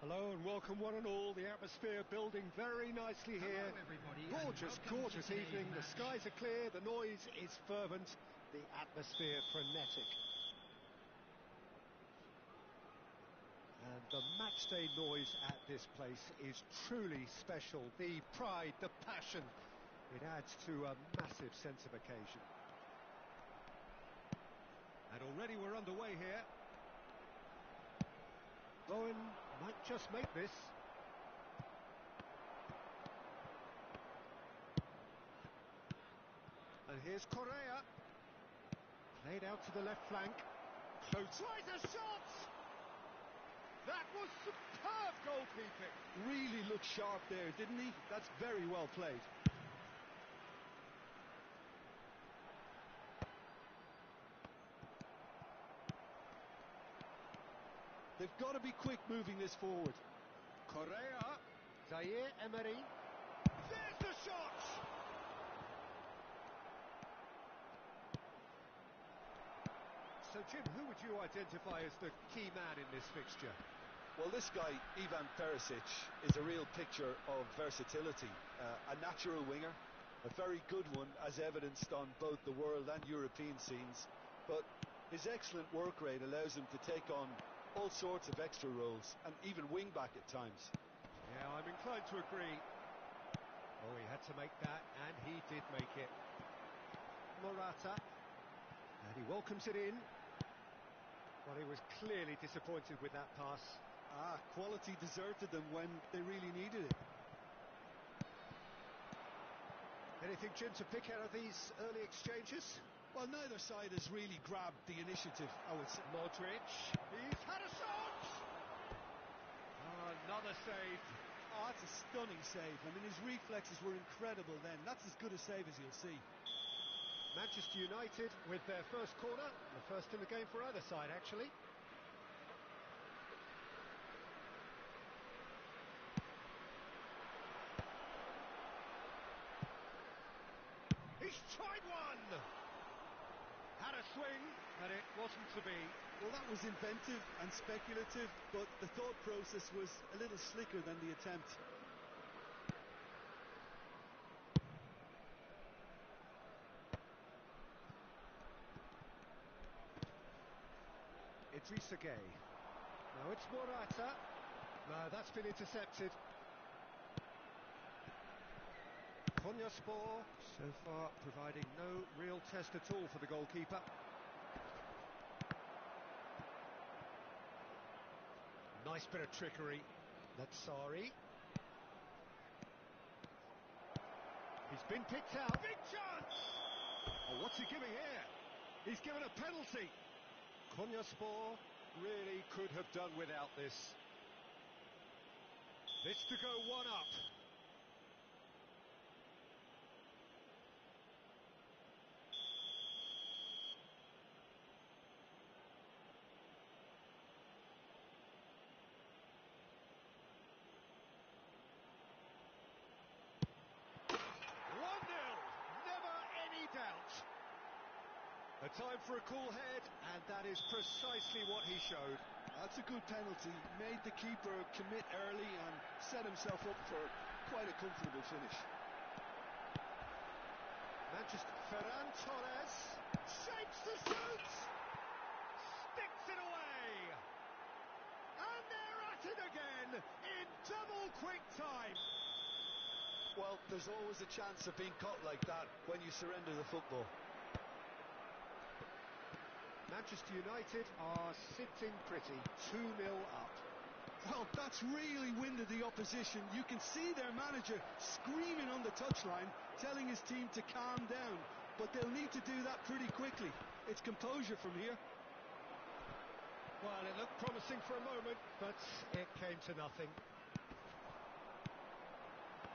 Hello and welcome one and all. The atmosphere building very nicely here. Hello everybody. Gorgeous evening. The skies are clear, the noise is fervent, the atmosphere frenetic. And the matchday noise at this place is truly special. The pride, the passion, it adds to a massive sense of occasion. And already we're underway here. Bowen might just make this. And here's Correa. Played out to the left flank. Tries a shot! That was superb goalkeeping. Really looked sharp there, didn't he? That's very well played. They've got to be quick moving this forward. Correa. Zaire Emery. There's the shot! So Jim, who would you identify as the key man in this fixture? Well, this guy, Ivan Perisic, is a real picture of versatility. A natural winger, a very good one, as evidenced on both the world and European scenes. But his excellent work rate allows him to take on all sorts of extra roles, and even wing back at times. Yeah, I'm inclined to agree. Oh, he had to make that, and he did make it. Morata, and he welcomes it in. Well, he was clearly disappointed with that pass. Quality deserted them when they really needed it. Anything, Jim, to pick out of these early exchanges? Well, neither side has really grabbed the initiative, I would say. Modric, he's had a shot! Oh, another save. Oh, that's a stunning save. I mean, his reflexes were incredible then. That's as good a save as you'll see. Manchester United with their first corner, the first in the game for either side, actually. He's tried one! Had a swing, and it wasn't to be. Well, that was inventive and speculative, but the thought process was a little slicker than the attempt. It's Zacarias. Now it's Morata. No, that's been intercepted. Konyaspor so far providing no real test at all for the goalkeeper. Nice bit of trickery. That's Sari. He's been picked out. Big chance! Oh, what's he giving here? He's given a penalty. Konyaspor really could have done without this. This to go one up. Doubt. A time for a cool head, and that is precisely what he showed. That's a good penalty. Made the keeper commit early and set himself up for quite a comfortable finish. Manchester, Ferran Torres shapes the shoot, sticks it away, and they're at it again in double quick time. Well, there's always a chance of being caught like that when you surrender the football. Manchester United are sitting pretty, 2-0 up. Well, that's really winded the opposition. You can see their manager screaming on the touchline, telling his team to calm down. But they'll need to do that pretty quickly. It's composure from here. Well, it looked promising for a moment, but it came to nothing.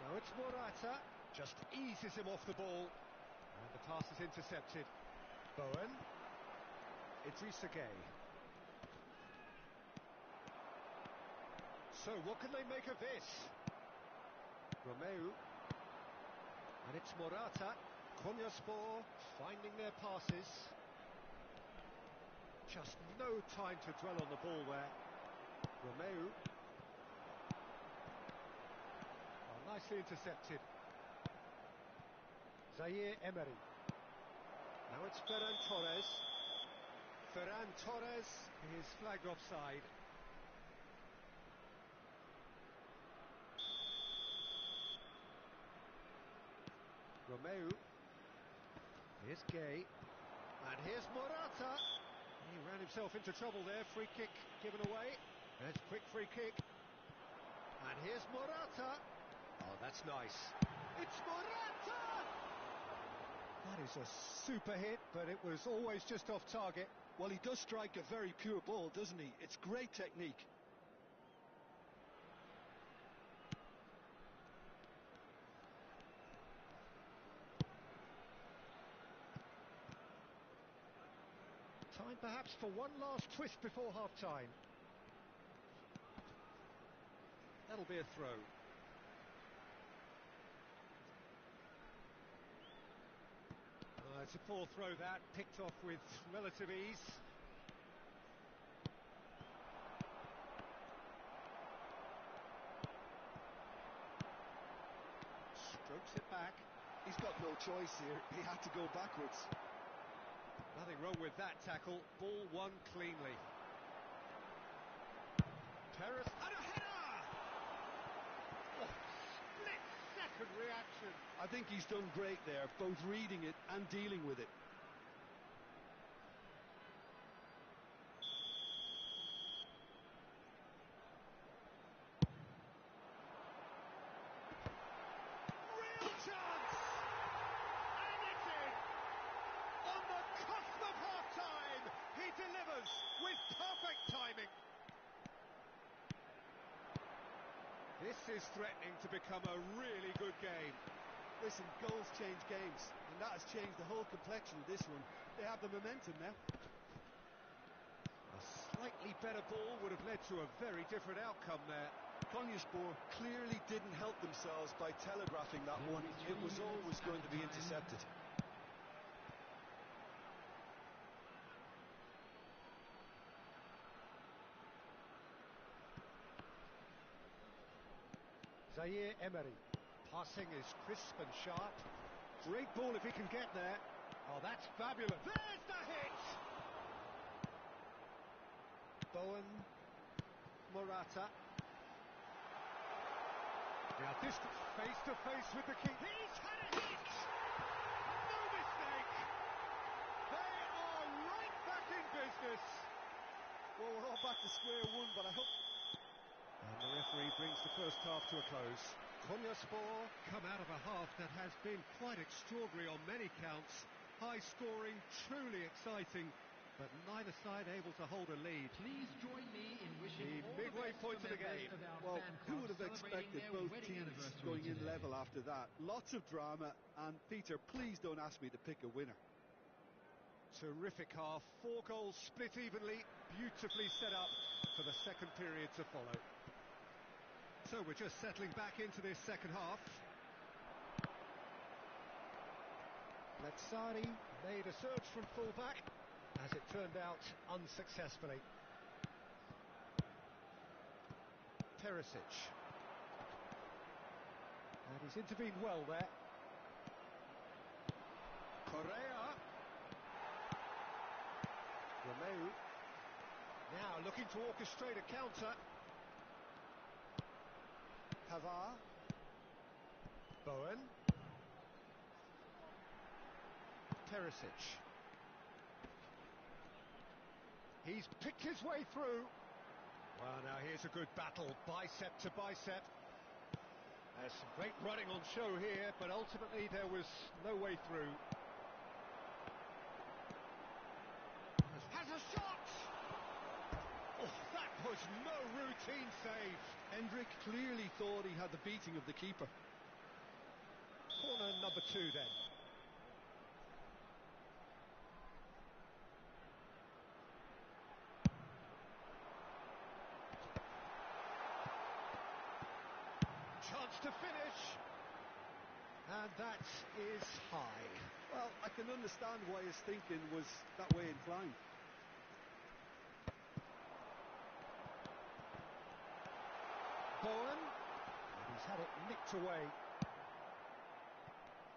Now it's Morata, just eases him off the ball, and the pass is intercepted. Bowen, it's Zacarias. So what can they make of this? Romeu, and it's Morata. Konyaspor finding their passes. Just no time to dwell on the ball there. Romeu, Nicely intercepted. Zaire Emery. Now it's Ferran Torres. Ferran Torres is flagged offside. Romeu. Here's Gay. And here's Morata. He ran himself into trouble there. Free kick given away. That's a quick free kick. And here's Morata. Oh, that's nice. It's Morata! That is a super hit, but it was always just off target. Well, he does strike a very pure ball, doesn't he? It's great technique. Time perhaps for one last twist before half-time. That'll be a throw. It's a poor throw that, picked off with relative ease. Strokes it back. He's got no choice here. He had to go backwards. Nothing wrong with that tackle. Ball won cleanly. Perez and a header! Oh, split-second reaction. I think he's done great there, both reading it and dealing with it. Real chance! And it's in! On the cusp of half-time, he delivers with perfect timing. This is threatening to become a really good game. Listen, goals change games, and that has changed the whole complexion of this one. They have the momentum now. A slightly better ball would have led to a very different outcome there. Konyaspor clearly didn't help themselves by telegraphing that one. It was always going to be intercepted. Zaire Emery. Passing is crisp and sharp. Great ball if he can get there. Oh, that's fabulous. There's the hit! Bowen. Morata. Now this face to face with the king. He's had a hit! No mistake! They are right back in business. Well, we're all back to square one, but I hope... And the referee brings the first half to a close. Konyaspor come out of a half that has been quite extraordinary on many counts. High scoring, truly exciting, but neither side able to hold a lead. Please join me in wishing The all midway the best point from of the the game. best of our Well, fan who clubs would have expected celebrating their both wedding teams anniversary going in today. level after that? Lots of drama, and Peter, please don't ask me to pick a winner. Terrific half, 4 goals split evenly, beautifully set up for the second period to follow. So we're just settling back into this second half. Letsari made a surge from full-back, as it turned out unsuccessfully. Perisic. And he's intervened well there. Correa. Romeu. Now looking to orchestrate a counter. Pavard. Bowen. Perisic. He's picked his way through. Well, now here's a good battle, bicep to bicep. There's some great running on show here, but ultimately there was no way through. Has a shot! Oh, that was no routine save. Hendrick clearly thought he had the beating of the keeper. Corner number 2 then. Chance to finish. And that is high. Well, I can understand why his thinking was that way inclined. Bowen. And he He's had it nicked away.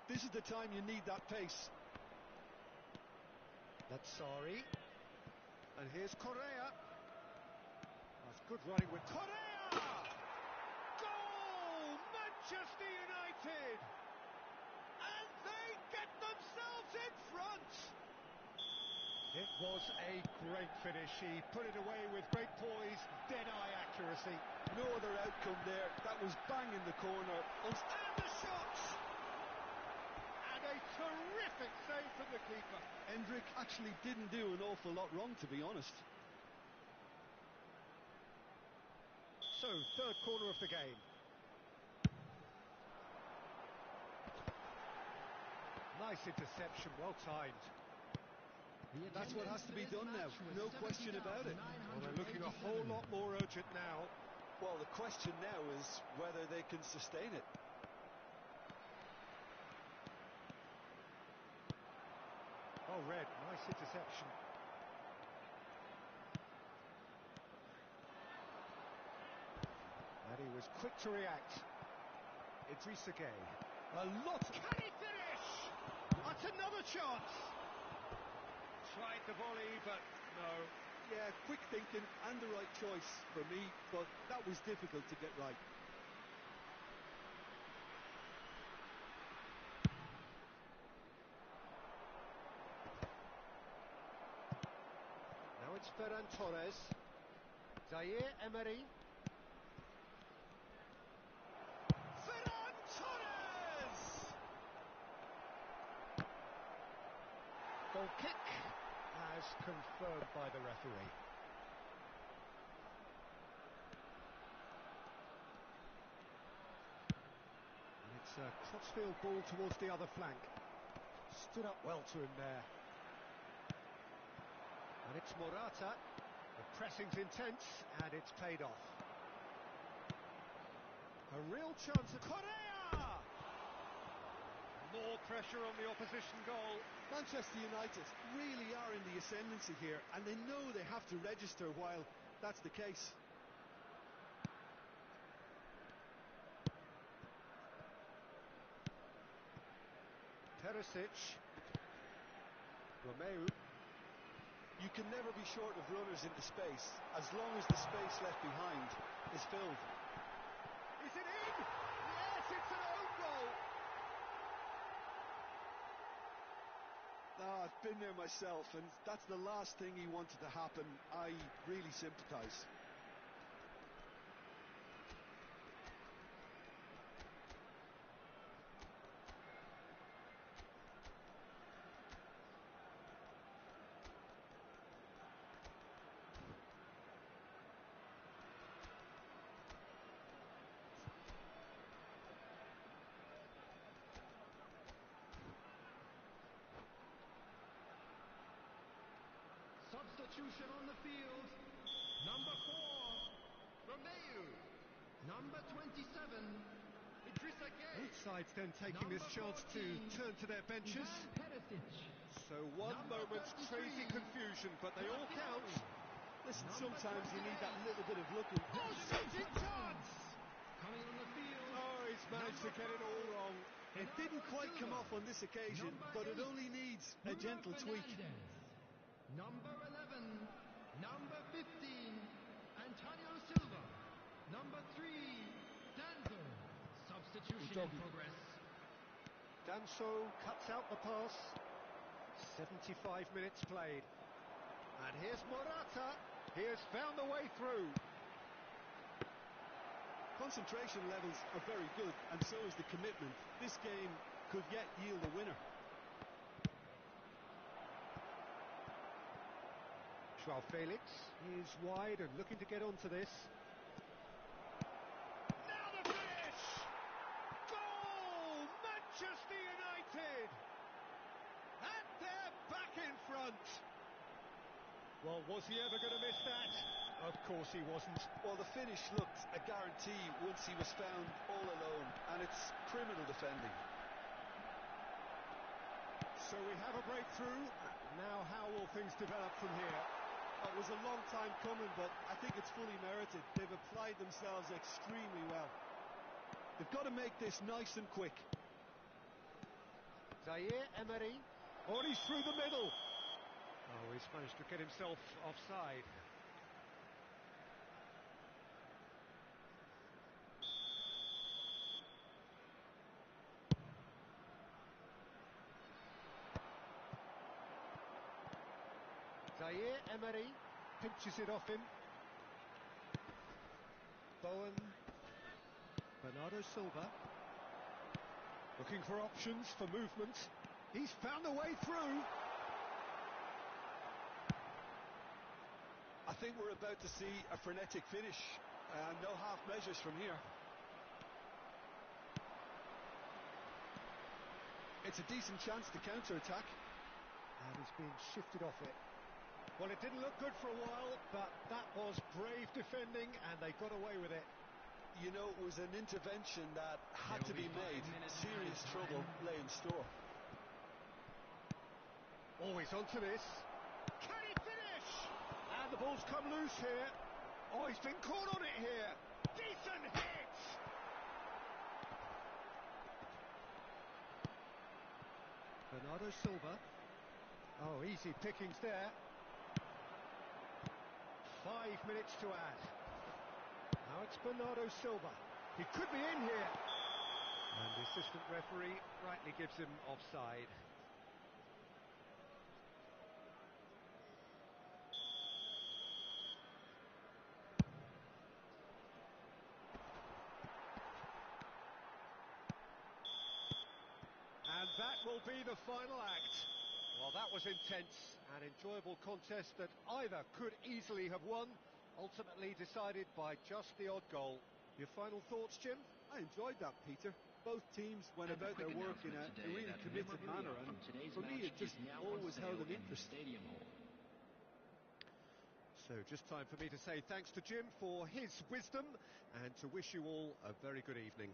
This is the time you need that pace. That's sorry. And here's Correa. That's good running with Correa! Goal! Manchester United! And they get themselves in front! It was a great finish. He put it away with great poise, dead-eye accuracy. No other outcome there. That was bang in the corner. And the shot! And a terrific save from the keeper. Hendrick actually didn't do an awful lot wrong, to be honest. So, third corner of the game. Nice interception, well timed. That's what has to be done now, no question about it. Well, they're looking a whole lot more urgent now. Well, the question now is whether they can sustain it. Oh, Red, nice interception. And he was quick to react. Idrissa Gueye. A lot. Can he finish? That's another chance. Tried the volley, but no. Yeah, quick thinking and the right choice for me, but that was difficult to get right. Now it's Ferran Torres. Zaire Emery. Ferran Torres! Goal kick as confirmed by the referee. And it's a crossfield ball towards the other flank. Stood up well to him there. And it's Morata. The pressing's intense, and it's paid off. A real chance of Correa! More pressure on the opposition goal. Manchester United really are in the ascendancy here, and they know they have to register while that's the case. Perisic. Romeu. You can never be short of runners into space, as long as the space left behind is filled. Is it in? Yes, it's an own goal. I've been there myself, and that's the last thing he wanted to happen. I really sympathise. Substitution on the field. Number 4, Romeu. Number 27, Idrissa Gueye. Both sides then taking this chance to turn to their benches. So one moment's crazy confusion, but they all count. Listen, sometimes you need that little bit of luck. Oh, shooting chance! Coming on the field. Oh, he's managed to get it all wrong. It didn't quite come off on this occasion, but it only needs a gentle tweak. Number 11, number 15, Antonio Silva. Number 3, Danzo. Substitution in progress. Danso cuts out the pass. 75 minutes played. And here's Morata. He has found the way through. Concentration levels are very good, and so is the commitment. This game could yet yield a winner. Joao Felix is wide and looking to get onto this. Now the finish! Goal! Manchester United! And they're back in front! Well, was he ever going to miss that? Of course he wasn't. Well, the finish looked a guarantee once he was found all alone, and it's criminal defending. So we have a breakthrough. Now how will things develop from here? It was a long time coming, but I think it's fully merited. They've applied themselves extremely well. They've got to make this nice and quick. Zaire Emery. Oh, he's through the middle. Oh, he's managed to get himself offside. Zaire Emery pinches it off him. Bowen. Bernardo Silva. Looking for options, for movement. He's found a way through. I think we're about to see a frenetic finish. No half measures from here. It's a decent chance to counter-attack. And he's been shifted off it. Well, it didn't look good for a while, but that was brave defending, and they got away with it. You know, it was an intervention that had to be made. Serious trouble lay in store. Always onto this. Can he finish? And the ball's come loose here. Oh, he's been caught on it here. Decent hit! Bernardo Silva. Oh, easy pickings there. 5 minutes to add. Now it's Bernardo Silva. He could be in here. And the assistant referee rightly gives him offside. And that will be the final act. Well, that was intense, an enjoyable contest that either could easily have won, ultimately decided by just the odd goal. Your final thoughts, Jim? I enjoyed that, Peter. Both teams went about their work in a really committed manner, and for me it just always held an interest. So just time for me to say thanks to Jim for his wisdom and to wish you all a very good evening.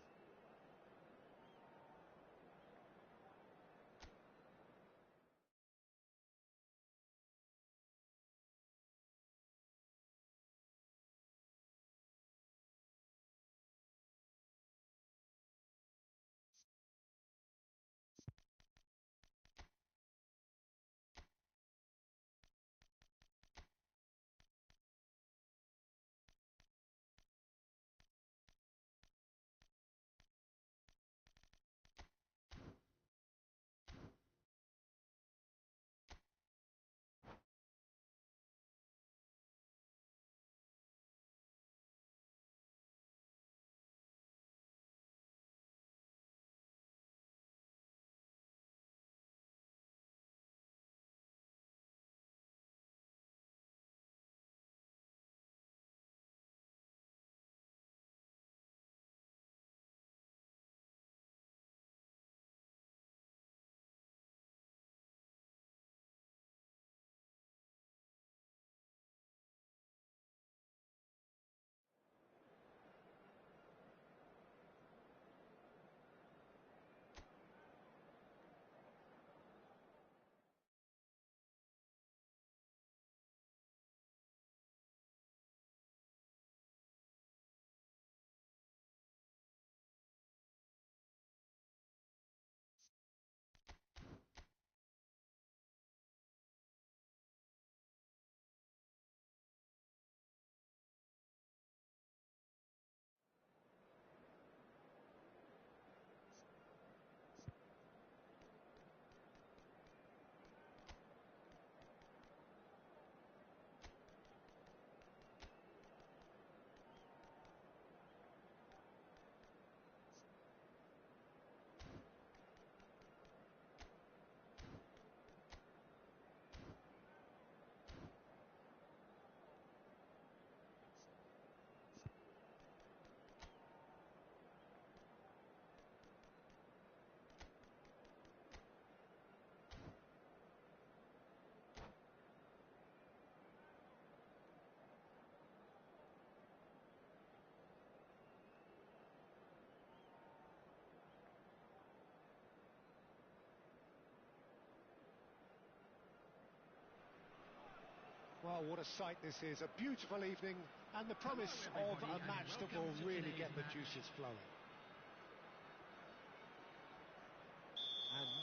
Well, what a sight this is. A beautiful evening and the promise of a match that will really get the juices flowing.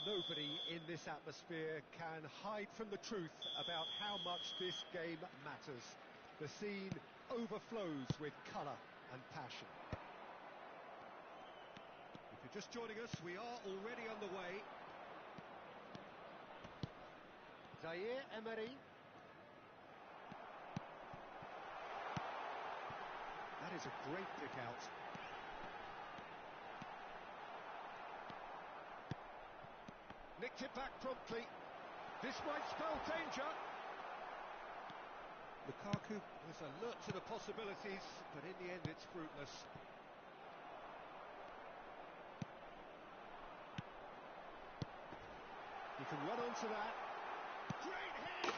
Nobody in this atmosphere can hide from the truth about how much this game matters. The scene overflows with colour and passion. If you're just joining us, we are already underway. Zaire Emery. That is a great kick out. Nicked it back promptly. This might spell danger. Lukaku was alert to the possibilities, but in the end it's fruitless. He can run onto that. Great hit!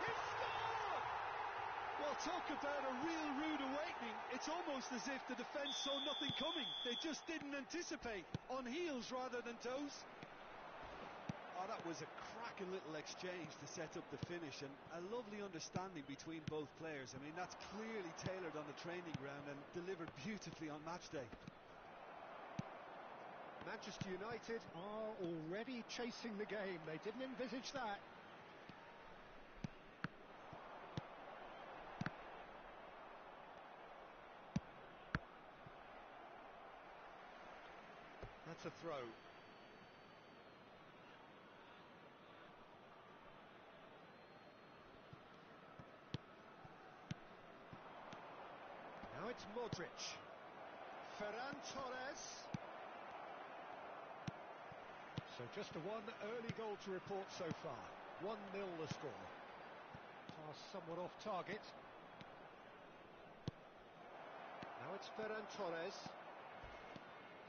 He scored! Well, talk about a real rude awakening. It's almost as if the defence saw nothing coming. They just didn't anticipate. On heels rather than toes. Oh, that was a cracking little exchange to set up the finish, and a lovely understanding between both players. I mean, that's clearly tailored on the training ground and delivered beautifully on match day. Manchester United are already chasing the game. They didn't envisage that. That's a throw. Now it's Modric. Ferran Torres. So just a one early goal to report so far. 1-0 the score. Pass somewhat off target. Now it's Ferran Torres.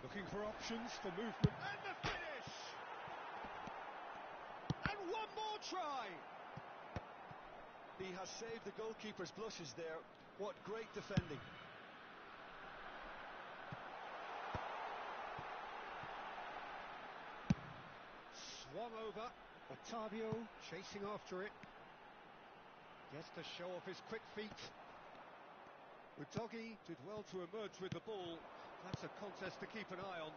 Looking for options for movement. And the finish! And one more try! He has saved the goalkeeper's blushes there. What great defending. Swung over. Otavio chasing after it. Gets to show off his quick feet. Udogi did well to emerge with the ball. That's a contest to keep an eye on.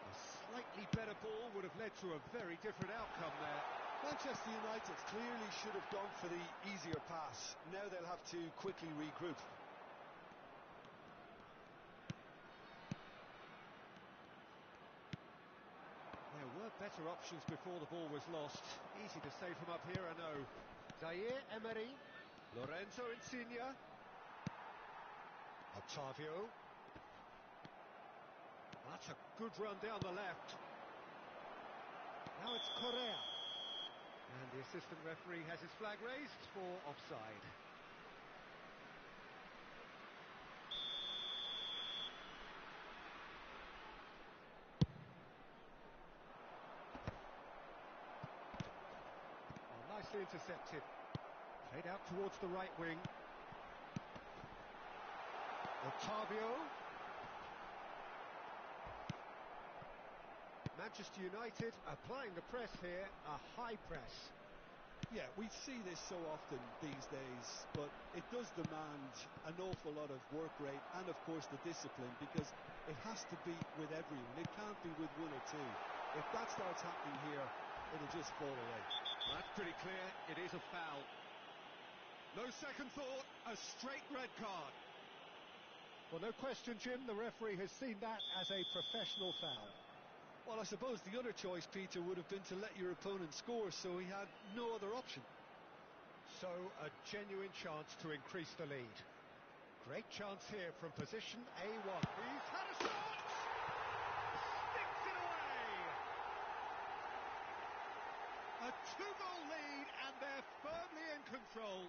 A slightly better ball would have led to a very different outcome there. Manchester United clearly should have gone for the easier pass. Now they'll have to quickly regroup. There were better options before the ball was lost. Easy to say from up here, I know. Zaire Emery. Lorenzo Insigne. Otavio. That's a good run down the left. Now it's Correa. And the assistant referee has his flag raised for offside. Well, nicely intercepted. Played out towards the right wing. Otavio. Manchester United applying the press here, a high press. Yeah, we see this so often these days, but it does demand an awful lot of work rate and of course the discipline, because it has to be with everyone. It can't be with one or two. If that starts happening here, it'll just fall away. Well, that's pretty clear, it is a foul. No second thought, a straight red card. Well, no question, Jim, the referee has seen that as a professional foul. Well, I suppose the other choice, Peter, would have been to let your opponent score, so he had no other option. So, a genuine chance to increase the lead. Great chance here from position A1. He's had a shot! Sticks it away! A 2-goal lead, and they're firmly in control.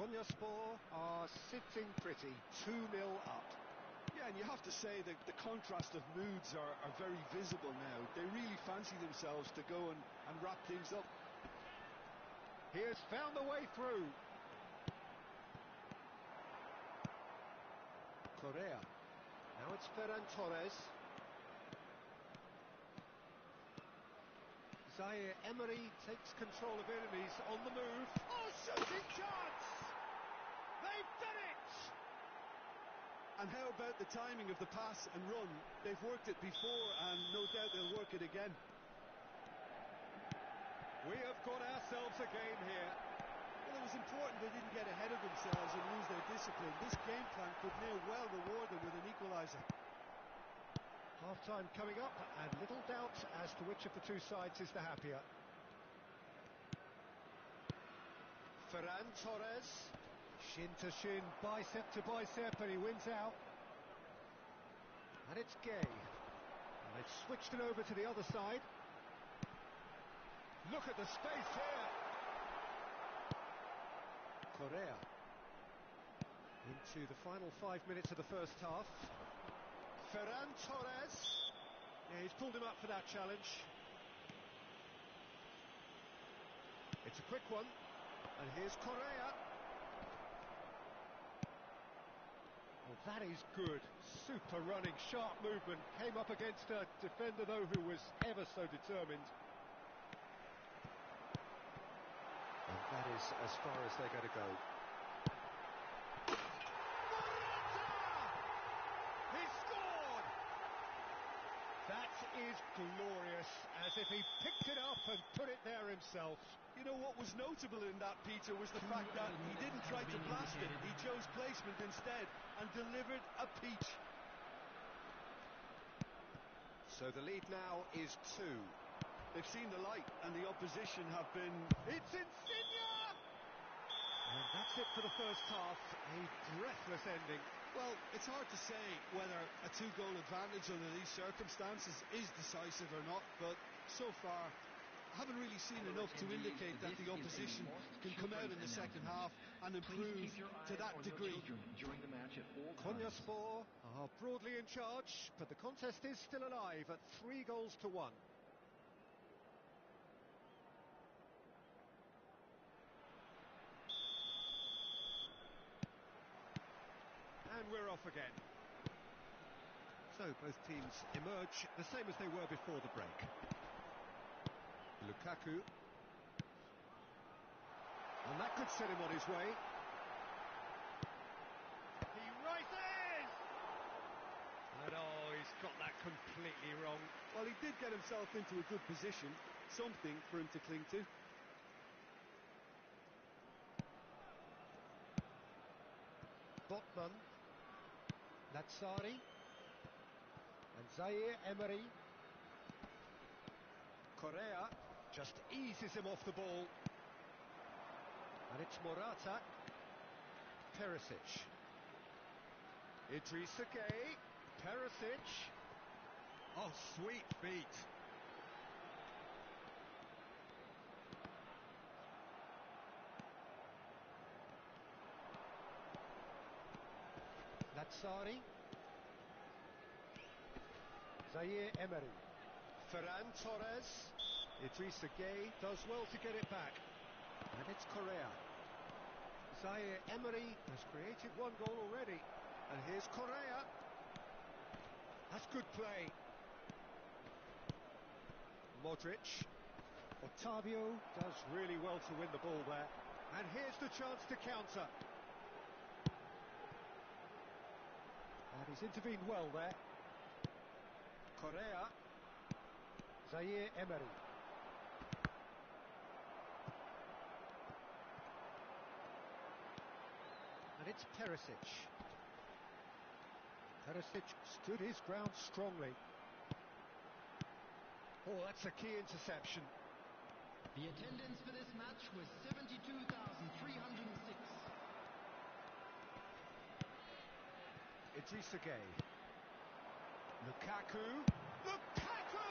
Konyaspor are sitting pretty, 2-0 up. Yeah, and you have to say that the contrast of moods are very visible now. They really fancy themselves to go and wrap things up. He has found the way through. Correa. Now it's Ferran Torres. Zaire Emery takes control of it and he's on the move. Oh, shooting chance! They've done it! And how about the timing of the pass and run? They've worked it before and no doubt they'll work it again. We have got ourselves a game here. Well, it was important they didn't get ahead of themselves and lose their discipline. This game plan could near well reward them with an equaliser. Half-time coming up, and little doubt as to which of the two sides is the happier. Ferran Torres, shin to shin, bicep to bicep, and he wins out. And it's Gay. And they've switched it over to the other side. Look at the space here. Correa. Into the final 5 minutes of the first half. Ferran Torres. Yeah, he's pulled him up for that challenge. It's a quick one. And here's Correa. Well, that is good. Super running, sharp movement. Came up against a defender, though, who was ever so determined. And that is as far as they're going to go. He scored! That is glorious, as if he picked it up and put it there himself. You know what was notable in that, Peter, was the fact that he didn't try to blast it. He chose placement instead and delivered a peach. So the lead now is 2. They've seen the light and the opposition have been... It's Insigne! And that's it for the first half. A breathless ending. Well, it's hard to say whether a 2-goal advantage under these circumstances is decisive or not, but so far I haven't really seen enough to indicate that the opposition can come out in the second half and improve to that degree. Konyaspor are broadly in charge, but the contest is still alive at 3-1. And we're off again. So both teams emerge the same as they were before the break. Lukaku. And that could set him on his way. He rises! And oh, he's got that completely wrong. Well, he did get himself into a good position, something for him to cling to. Botman. Natsari. And Zaire Emery. Correa just eases him off the ball. And it's Morata. Perisic. Idrissa Gueye. Perisic. Oh, sweet feet. Natsari. Zaire Emery. Ferran Torres. Idrissa Gueye does well to get it back. And it's Correa. Zaire Emery has created 1 goal already. And here's Correa. That's good play. Modric. Otavio does really well to win the ball there. And here's the chance to counter. And he's intervened well there. Correa. Zaire Emery. And it's Perisic. Perisic stood his ground strongly. Oh, that's a key interception. The attendance for this match was 72,306. Idrissa Gueye. Lukaku. Lukaku!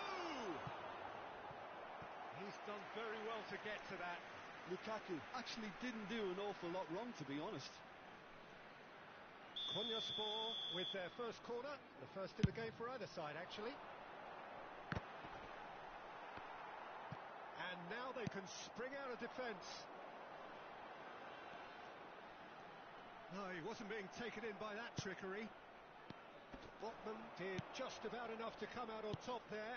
He's done very well to get to that. Lukaku actually didn't do an awful lot wrong, to be honest. Konyaspor with their first corner, the first in the game for either side, actually. And now they can spring out of defence. No, he wasn't being taken in by that trickery. Botman did just about enough to come out on top there.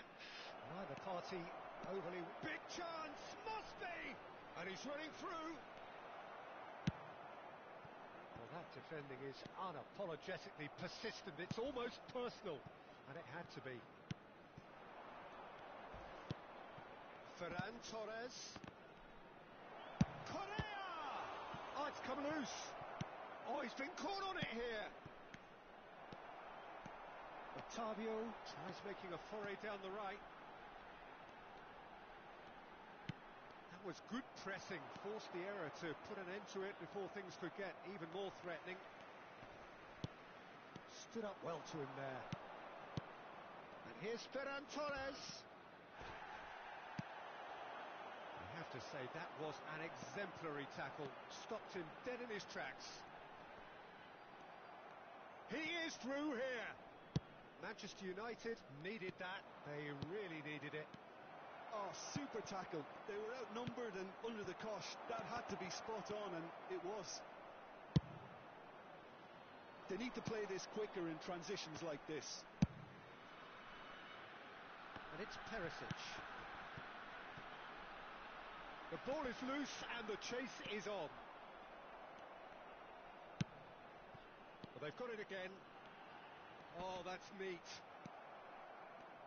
Neither party overly... Big chance! Must be! And he's running through. Well, that defending is unapologetically persistent. It's almost personal. And it had to be. Ferran Torres. Correa! Oh, it's come loose. Oh, he's been caught on it here. Octavio tries making a foray down the right. That was good pressing, forced the error to put an end to it before things could get even more threatening. Stood up well to him there. And here's Ferran Torres. I have to say that was an exemplary tackle. Stopped him dead in his tracks. He is through here. Manchester United needed that. They really needed it. Oh, super tackle. They were outnumbered and under the cosh. That had to be spot on, and it was. They need to play this quicker in transitions like this. And it's Perisic. The ball is loose and the chase is on. Well, they've got it again. Oh, that's neat.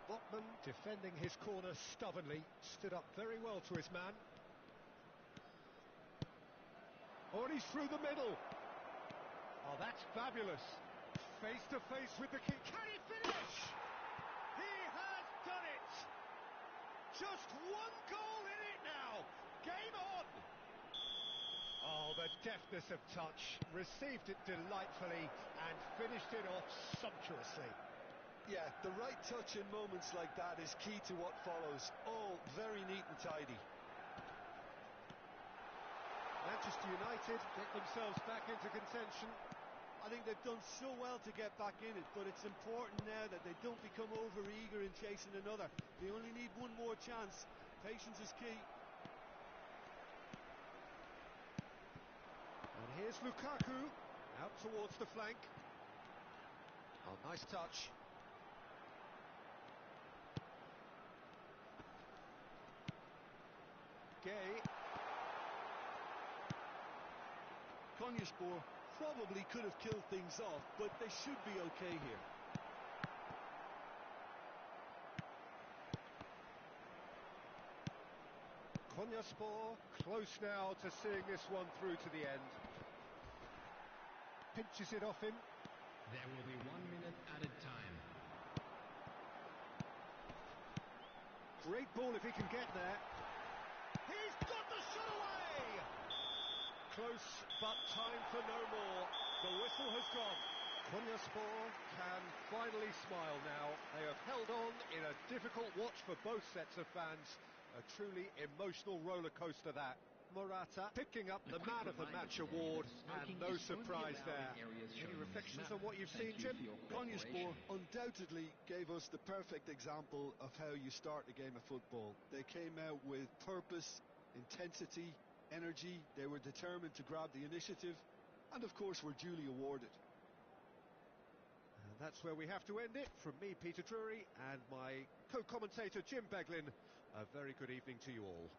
Botman defending his corner stubbornly, stood up very well to his man. Oh, and he's through the middle. Oh, that's fabulous. Face to face with the king. Can he finish? He has done it. Just one goal in it now. Game on. Oh, the deftness of touch. Received it delightfully and finished it off sumptuously. Yeah, the right touch in moments like that is key to what follows. All very neat and tidy. Manchester United get themselves back into contention. I think they've done so well to get back in it, but it's important now that they don't become over-eager in chasing another. They only need one more chance. Patience is key. And here's Lukaku, out towards the flank. Oh, nice touch. Gay. Konyaspor probably could have killed things off, but they should be okay here. Konyaspor close now to seeing this one through to the end. Pinches it off him. There will be 1 minute added time. Great ball if he can get there. He's got the shot away! Close, but time for no more. The whistle has gone. Konyaspor can finally smile now. They have held on in a difficult watch for both sets of fans. A truly emotional roller coaster that. Morata picking up the Man of the Match award, and no surprise there. Any reflections on what you've seen, Jim? Konyaspor undoubtedly gave us the perfect example of how you start a game of football. They came out with purpose, intensity, energy. They were determined to grab the initiative, and of course were duly awarded. And that's where we have to end it. From me, Peter Drury, and my co-commentator Jim Beglin, a very good evening to you all.